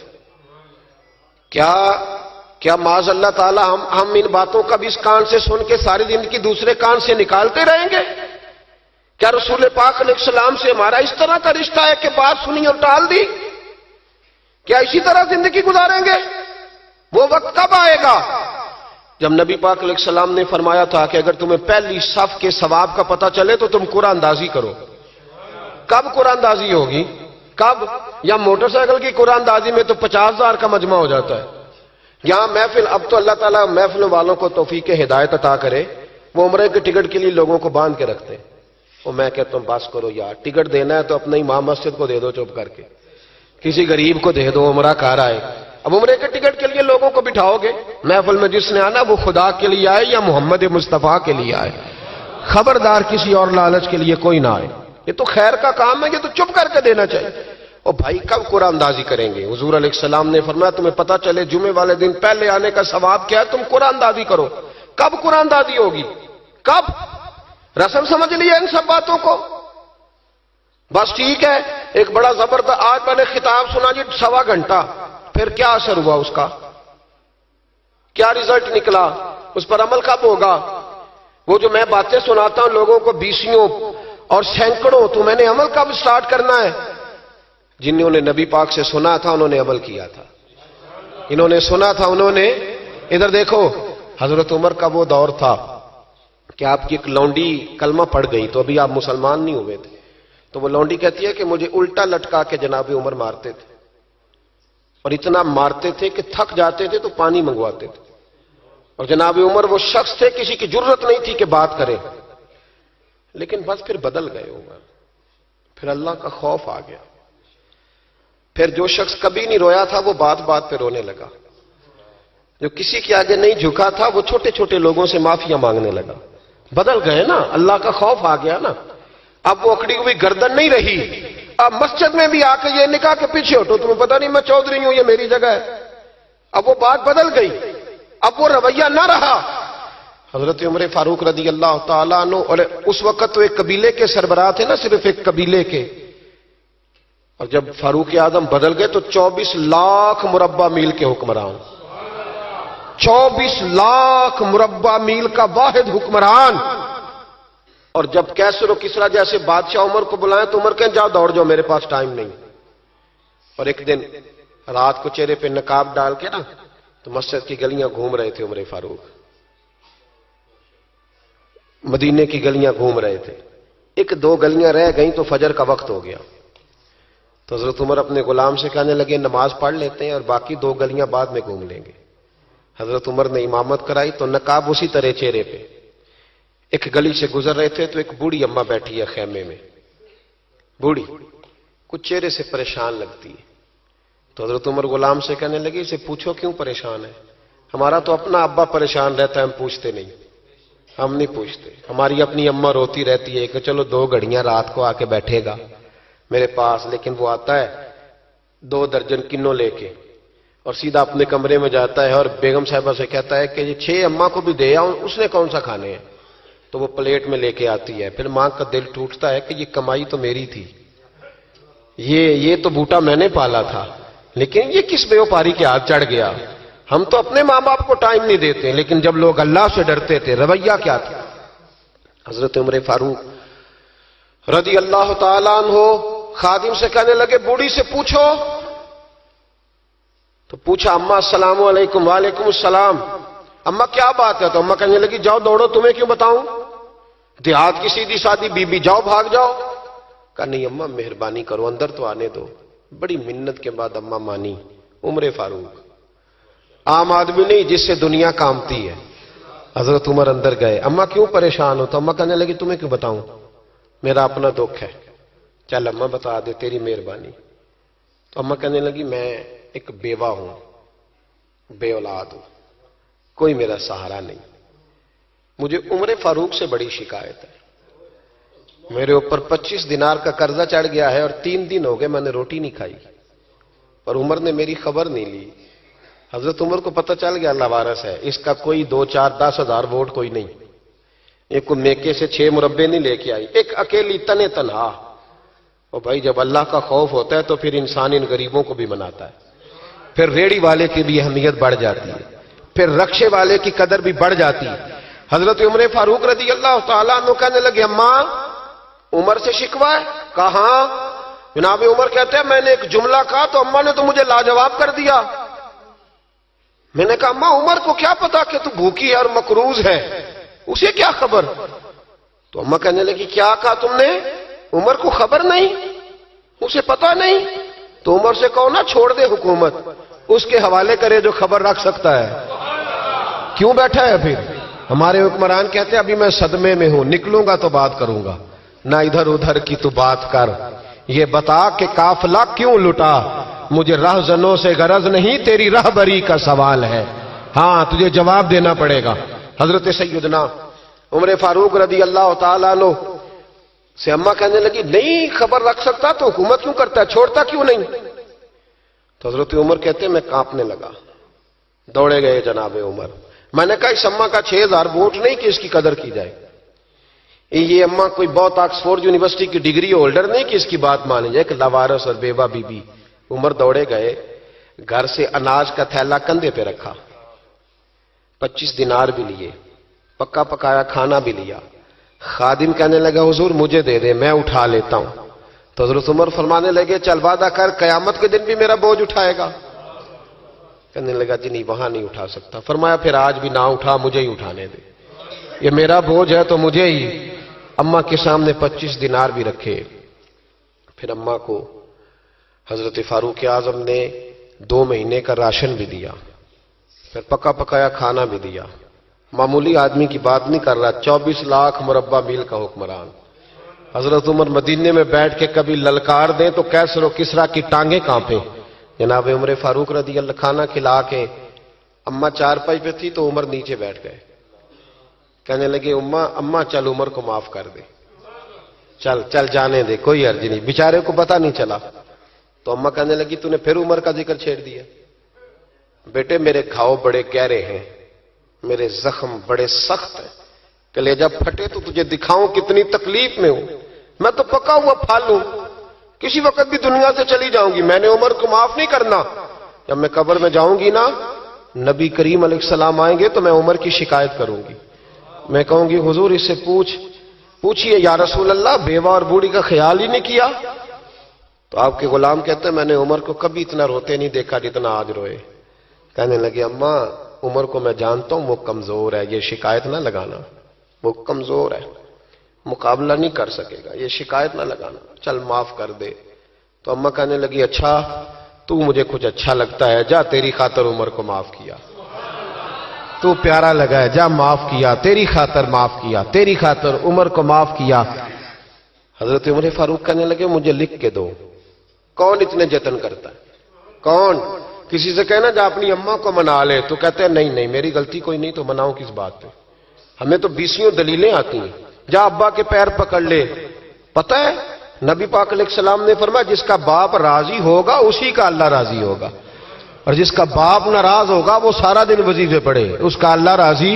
کیا معاذ اللہ تعالی ہم ان باتوں کا بھی اس کان سے سن کے ساری زندگی دوسرے کان سے نکالتے رہیں گے؟ کیا رسول پاک علیہ السلام سے ہمارا اس طرح کا رشتہ ہے کہ بات سنی اور ٹال دی؟ کیا اسی طرح زندگی گزاریں گے؟ وہ وقت کب آئے گا جب نبی پاک علیہ السلام نے فرمایا تھا کہ اگر تمہیں پہلی صف کے ثواب کا پتہ چلے تو تم قرآن اندازی کرو؟ کب قرآن اندازی ہوگی؟ کب؟ یا موٹر سائیکل کی قرآن اندازی میں تو 50,000 کا مجمع ہو جاتا ہے. یہاں محفل, اب تو اللہ تعالیٰ محفل والوں کو توفیق ہدایت عطا کرے, وہ عمرے کے ٹکٹ کے لیے لوگوں کو باندھ کے رکھتے ہیں. وہ میں کہتا ہوں بس کرو یار, ٹکٹ دینا ہے تو اپنے امام مسجد کو دے دو چپ کر کے, کسی غریب کو دے دو, عمرہ کار آئے. اب عمرے کے ٹکٹ کے لیے لوگوں کو بٹھاؤ گے محفل میں, جس نے آنا وہ خدا کے لیے آئے یا محمد مصطفیٰ کے لیے آئے, خبردار کسی اور لالچ کے لیے کوئی نہ آئے. یہ تو خیر کا کام ہے, یہ تو چپ کر کے دینا چاہیے. اور بھائی کب قرآن اندازی کریں گے؟ حضور علیہ السلام نے فرمایا تمہیں پتہ چلے جمعے والے دن پہلے آنے کا ثواب کیا ہے, تم قرآن اندازی کرو. کب قرآن اندازی ہوگی؟ کب؟ رسم سمجھ لیا ان سب باتوں کو؟ بس ٹھیک ہے, ایک بڑا زبردست آج میں نے خطاب سنا جی 1.25 گھنٹہ, پھر کیا اثر ہوا اس کا؟ کیا رزلٹ نکلا؟ اس پر عمل کب ہوگا؟ وہ جو میں باتیں سناتا ہوں لوگوں کو 20 اور سینکڑوں, تو میں نے عمل کب سٹارٹ کرنا ہے؟ جنہوں نے نبی پاک سے سنا تھا انہوں نے عمل کیا تھا, انہوں نے سنا تھا انہوں نے. ادھر دیکھو, حضرت عمر کا وہ دور تھا کہ آپ کی ایک لونڈی کلمہ پڑھ گئی تو ابھی آپ مسلمان نہیں ہوئے تھے, تو وہ لونڈی کہتی ہے کہ مجھے الٹا لٹکا کے جناب عمر مارتے تھے, اور اتنا مارتے تھے کہ تھک جاتے تھے تو پانی منگواتے تھے. اور جناب عمر وہ شخص تھے کسی کی جرت نہیں تھی کہ بات کرے, لیکن بس پھر بدل گئے عمر, پھر اللہ کا خوف آ گیا. پھر جو شخص کبھی نہیں رویا تھا وہ بات بات پہ رونے لگا, جو کسی کے آگے نہیں جھکا تھا وہ چھوٹے چھوٹے لوگوں سے معافیاں مانگنے لگا. بدل گئے نا, اللہ کا خوف آ گیا نا. اب وہ اکڑی ہوئی گردن نہیں رہی. اب مسجد میں بھی آ کے یہ نکاح کے پیچھے ہٹو, تمہیں پتہ نہیں میں چودھری ہوں, یہ میری جگہ ہے. اب وہ بات بدل گئی, اب وہ رویہ نہ رہا. حضرت عمر فاروق رضی اللہ تعالیٰ عنہ, اور اس وقت تو ایک قبیلے کے سربراہ تھے نا, صرف ایک قبیلے کے, اور جب فاروق اعظم بدل گئے تو 24 لاکھ مربع میل کے حکمران, 24 لاکھ مربع میل کا واحد حکمران. اور جب کیسر و کسرا جیسے بادشاہ عمر کو بلائیں تو عمر کہیں جاؤ دوڑ جاؤ, میرے پاس ٹائم نہیں. اور ایک دن رات کو چہرے پہ نقاب ڈال کے نا تو مسجد کی گلیاں گھوم رہے تھے عمر فاروق, مدینے کی گلیاں گھوم رہے تھے. 1-2 گلیاں رہ گئیں تو فجر کا وقت ہو گیا. تو حضرت عمر اپنے غلام سے کہنے لگے نماز پڑھ لیتے ہیں اور باقی 2 گلیاں بعد میں گھوم لیں گے. حضرت عمر نے امامت کرائی تو نقاب اسی طرح چہرے پہ. ایک گلی سے گزر رہے تھے تو ایک بوڑھی اماں بیٹھی ہے خیمے میں, بوڑھی کچھ چہرے سے پریشان لگتی ہے. تو حضرت عمر غلام سے کہنے لگے اسے پوچھو کیوں پریشان ہے؟ ہمارا تو اپنا ابا پریشان رہتا ہے, ہم پوچھتے نہیں, ہم نہیں پوچھتے. ہماری اپنی اماں روتی رہتی ہے کہ چلو 2 گھڑیاں رات کو آ کے بیٹھے گا میرے پاس, لیکن وہ آتا ہے 2 درجن کنوں لے کے اور سیدھا اپنے کمرے میں جاتا ہے اور بیگم صاحبہ سے کہتا ہے کہ یہ 6 اماں کو بھی دے آؤں, اس نے کون سا کھانے ہیں. تو وہ پلیٹ میں لے کے آتی ہے. پھر ماں کا دل ٹوٹتا ہے کہ یہ کمائی تو میری تھی, یہ تو بوٹا میں نے پالا تھا, لیکن یہ کس بیوپاری کے ہاتھ چڑھ گیا. ہم تو اپنے ماں باپ کو ٹائم نہیں دیتے, لیکن جب لوگ اللہ سے ڈرتے تھے رویہ کیا تھا. حضرت عمر فاروق رضی اللہ تعالیٰ عنہ خادم سے کہنے لگے بوڑھی سے پوچھو. تو پوچھا اماں السلام علیکم. وعلیکم السلام. اماں کیا بات ہے؟ تو اماں کہنے لگی جاؤ دوڑو، تمہیں کیوں بتاؤں، دیہات کی سیدھی سادی بی بی، جاؤ بھاگ جاؤ. کہا نہیں اماں مہربانی کرو اندر تو آنے دو. بڑی منت کے بعد اماں مانی. عمر فاروق عام آدمی نہیں جس سے دنیا کامتی ہے. حضرت عمر اندر گئے. اماں کیوں پریشان ہو؟ تو اماں کہنے لگی تمہیں کیوں بتاؤں، میرا اپنا دکھ ہے. چل اماں بتا دے، تیری مہربانی. تو اماں کہنے لگی میں ایک بیوہ ہوں، بے اولاد ہوں، کوئی میرا سہارا نہیں. مجھے عمر فاروق سے بڑی شکایت ہے. میرے اوپر 25 دینار کا قرضہ چڑھ گیا ہے اور 3 دن ہو گئے میں نے روٹی نہیں کھائی، اور عمر نے میری خبر نہیں لی. حضرت عمر کو پتہ چل گیا اللہ وارث ہے، اس کا کوئی 2 4 10 ہزار ووٹ کوئی نہیں. ایک کو میکے سے 6 مربے نہیں لے کے آئی، ایک اکیلی تنے تنہا. اور بھائی جب اللہ کا خوف ہوتا ہے تو پھر انسان ان غریبوں کو بھی مناتا ہے. پھر ریڑی والے کی بھی اہمیت بڑھ جاتی ہے، پھر رکشے والے کی قدر بھی بڑھ جاتی ہے. حضرت عمر فاروق رضی اللہ تعالیٰ عنہ کہنے لگے اماں عمر سے شکوہ ہے؟ کہاں؟ جناب عمر کہتے ہیں میں نے ایک جملہ کہا تو اماں نے تو مجھے لاجواب کر دیا. میں نے کہا اماں عمر کو کیا پتا کہ تو بھوکی ہے اور مقروض ہے، اسے کیا خبر؟ تو اماں کہنے لگی کیا کہا تم نے؟ عمر کو خبر نہیں، اسے پتا نہیں؟ تو عمر سے کہو نا چھوڑ دے حکومت، اس کے حوالے کرے جو خبر رکھ سکتا ہے. کیوں بیٹھا ہے پھر؟ ہمارے حکمران کہتے ہیں ابھی میں صدمے میں ہوں، نکلوں گا تو بات کروں گا. نہ ادھر ادھر کی تو بات کر، یہ بتا کہ قافلہ کیوں لٹا. مجھے رہزنوں سے غرض نہیں، تیری رہبری کا سوال ہے. ہاں تجھے جواب دینا پڑے گا. حضرت سیدنا عمر فاروق رضی اللہ تعالیٰ عنہ سے اماں کہنے لگی نہیں خبر رکھ سکتا تو حکومت کیوں کرتا ہے، چھوڑتا کیوں نہیں؟ تو حضرت عمر کہتے ہیں میں کانپنے لگا. دوڑے گئے جناب عمر. میں نے کہا اس اماں کا 6000 ووٹ نہیں کہ اس کی قدر کی جائے. یہ اماں کوئی بہت آکسفورڈ یونیورسٹی کی ڈگری ہولڈر نہیں کہ اس کی بات مانی جائے. کہ لاوارث اور بیوہ بی بی. عمر دوڑے گئے، گھر سے اناج کا تھیلا کندھے پہ رکھا، 25 دینار بھی لیے، پکا پکایا کھانا بھی لیا. خادم کہنے لگا حضور مجھے دے دے میں اٹھا لیتا ہوں. تو حضرت عمر فرمانے لگے چل وعدہ کر قیامت کے دن بھی میرا بوجھ اٹھائے گا. کہنے لگا جی نہیں وہاں نہیں اٹھا سکتا. فرمایا پھر آج بھی نہ اٹھا، مجھے ہی اٹھانے دے، یہ میرا بوجھ ہے تو مجھے ہی. اماں کے سامنے 25 دینار بھی رکھے. پھر اماں کو حضرت فاروق اعظم نے 2 مہینے کا راشن بھی دیا، پھر پکا پکایا کھانا بھی دیا. معمولی آدمی کی بات نہیں کر رہا، 24 لاکھ مربع میل کا حکمران. حضرت عمر مدینے میں بیٹھ کے کبھی للکار دیں تو کیسر و کسرا کی ٹانگیں کانپیں. جناب عمر فاروق رضی اللہ کھانا کھلا کے اماں چارپائی پہ تھی تو عمر نیچے بیٹھ گئے. کہنے لگے اماں چل عمر کو معاف کر دے، چل چل جانے دے، کوئی عرض نہیں، بیچارے کو پتہ نہیں چلا. تو اماں کہنے لگی تو نے پھر عمر کا ذکر چھیڑ دیا. بیٹے میرے گھاؤ بڑے گہرے ہیں، میرے زخم بڑے سخت ہیں، کلیجہ پھٹے تو تجھے دکھاؤں کتنی تکلیف میں ہوں. میں تو پکا ہوا پھل ہوں، کسی وقت بھی دنیا سے چلی جاؤں گی. میں نے عمر کو معاف نہیں کرنا. جب میں قبر میں جاؤں گی نا، نبی کریم علیہ السلام آئیں گے تو میں عمر کی شکایت کروں گی. میں کہوں گی حضور اس سے پوچھئے یا رسول اللہ بیوہ اور بوڑھی کا خیال ہی نہیں کیا. تو آپ کے غلام کہتے ہیں میں نے عمر کو کبھی اتنا روتے نہیں دیکھا جتنا آج روئے. کہنے لگے اماں عمر کو میں جانتا ہوں وہ کمزور ہے، یہ شکایت نہ لگانا، وہ کمزور ہے، مقابلہ نہیں کر سکے گا، یہ شکایت نہ لگانا، چل معاف کر دے. تو اماں کہنے لگی اچھا تو مجھے کچھ اچھا لگتا ہے، جا تیری خاطر عمر کو معاف کیا، تو پیارا لگا ہے، جا معاف کیا، تیری خاطر معاف کیا، تیری خاطر عمر کو معاف کیا. حضرت عمر فاروق کہنے لگے مجھے لکھ کے دو. کون اتنے جتن کرتا ہے؟ کون؟ کسی سے کہنا جا اپنی اماں کو منا لے تو کہتے ہیں نہیں میری غلطی کوئی نہیں تو مناؤں کس بات پہ؟ ہمیں تو 20 دلیلیں آتی ہیں. جا ابا کے پیر پکڑ لے. پتہ ہے نبی پاک علیہ السلام نے فرمایا جس کا باپ راضی ہوگا اسی کا اللہ راضی ہوگا، اور جس کا باپ ناراض ہوگا وہ سارا دن وظیفے پڑھے اس کا اللہ راضی.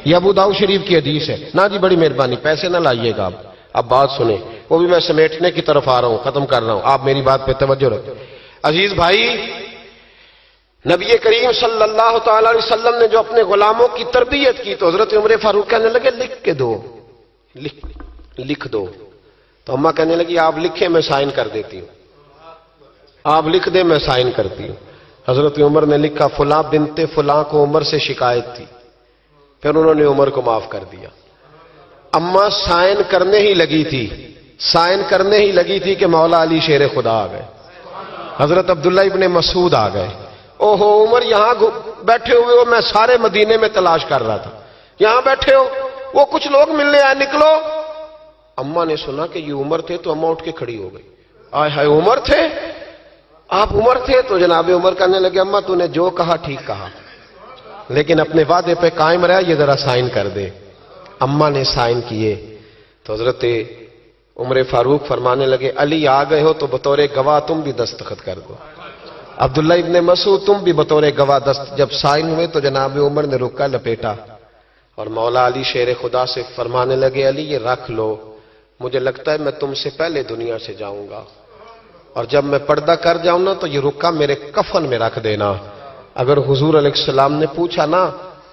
یہ ابو داؤد شریف کی حدیث ہے. نا جی بڑی مہربانی پیسے نہ لائیے گا. اب بات سنیں، وہ بھی میں سمیٹنے کی طرف آ رہا ہوں، ختم کر رہا ہوں، آپ میری بات پہ توجہ رکھیں. عزیز بھائی، نبی کریم صلی اللہ تعالی علیہ وسلم نے جو اپنے غلاموں کی تربیت کی تو حضرت عمر فاروق کہنے لگے لکھ کے دو، لکھ دو. تو اماں کہنے لگی آپ لکھیں میں سائن کر دیتی ہوں، آپ لکھ دیں میں سائن کرتی ہوں. حضرت عمر نے لکھا فلاں بنت فلاں کو عمر سے شکایت تھی پھر انہوں نے عمر کو معاف کر دیا. اماں سائن کرنے ہی لگی تھی کہ مولا علی شیر خدا آ گئے. حضرت عبداللہ ابن مسعود آ گئے. اوہو عمر یہاں بیٹھے ہوئے ہو، میں سارے مدینے میں تلاش کر رہا تھا، یہاں بیٹھے ہو، وہ کچھ لوگ ملنے آئے، نکلو. اماں نے سنا کہ یہ عمر تھے تو اماں اٹھ کے کھڑی ہو گئی. آئے ہائے عمر تھے، آپ عمر تھے؟ تو جناب عمر کہنے لگے اماں تو نے جو کہا ٹھیک کہا، لیکن اپنے وعدے پہ قائم رہا، یہ ذرا سائن کر دے. اماں نے سائن کیے تو حضرت عمر فاروق فرمانے لگے علی آ گئے ہو تو بطور گواہ تم بھی دستخط کر دو. عبداللہ ابن مسعود تم بھی بطور گواہ جب سائن ہوئے تو جناب عمر نے رکا لپیٹا اور مولا علی شیر خدا سے فرمانے لگے علی یہ رکھ لو، مجھے لگتا ہے میں تم سے پہلے دنیا سے جاؤں گا، اور جب میں پردہ کر جاؤں نا تو یہ رکا میرے کفن میں رکھ دینا. اگر حضور علیہ السلام نے پوچھا نا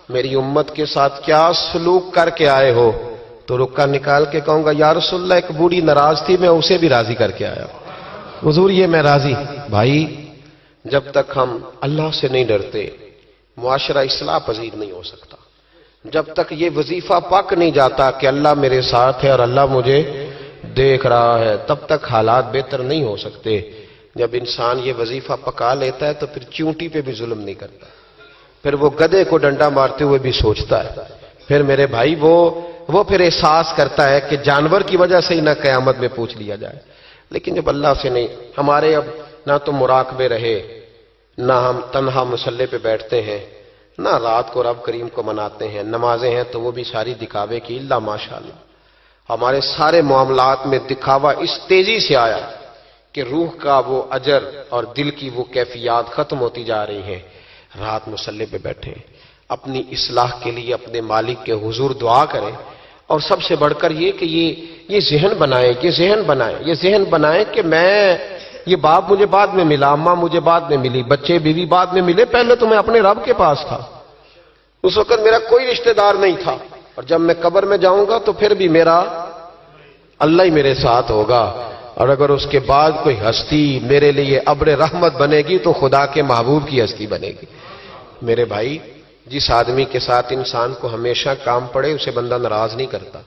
میری امت کے ساتھ کیا سلوک کر کے آئے ہو، تو رکا نکال کے کہوں گا یا رسول اللہ ایک بوڑھی ناراض تھی میں اسے بھی راضی کر کے آیا. حضور یہ میں راضی. بھائی جب تک ہم اللہ سے نہیں ڈرتے معاشرہ اصلاح پذیر نہیں ہو سکتا. جب تک یہ وظیفہ پک نہیں جاتا کہ اللہ میرے ساتھ ہے اور اللہ مجھے دیکھ رہا ہے، تب تک حالات بہتر نہیں ہو سکتے. جب انسان یہ وظیفہ پکا لیتا ہے تو پھر چونٹی پہ بھی ظلم نہیں کرتا، پھر وہ گدھے کو ڈنڈا مارتے ہوئے بھی سوچتا ہے. پھر میرے بھائی وہ پھر احساس کرتا ہے کہ جانور کی وجہ سے ہی نہ قیامت میں پوچھ لیا جائے. لیکن جب اللہ سے نہیں، ہمارے اب نہ تو مراقبے رہے، نہ ہم تنہا مصلی پہ بیٹھتے ہیں، نہ رات کو رب کریم کو مناتے ہیں، نمازیں ہیں تو وہ بھی ساری دکھاوے کی. اللہ ماشاءاللہ ہمارے سارے معاملات میں دکھاوا اس تیزی سے آیا کہ روح کا وہ اجر اور دل کی وہ کیفیات ختم ہوتی جا رہی ہیں. رات مصلی پہ بیٹھیں، اپنی اصلاح کے لیے اپنے مالک کے حضور دعا کریں، اور سب سے بڑھ کر یہ کہ یہ ذہن بنائیں کہ میں یہ باپ مجھے بعد میں ملا، اماں مجھے بعد میں ملی، بچے بیوی بعد میں ملے، پہلے تو میں اپنے رب کے پاس تھا. اس وقت میرا کوئی رشتہ دار نہیں تھا، اور جب میں قبر میں جاؤں گا تو پھر بھی میرا اللہ ہی میرے ساتھ ہوگا. اور اگر اس کے بعد کوئی ہستی میرے لیے ابر رحمت بنے گی تو خدا کے محبوب کی ہستی بنے گی. میرے بھائی جس آدمی کے ساتھ انسان کو ہمیشہ کام پڑے اسے بندہ ناراض نہیں کرتا،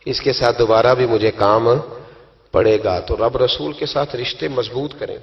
اس کے ساتھ دوبارہ بھی مجھے کام پڑے گا. تو رب رسول کے ساتھ رشتے مضبوط کریں.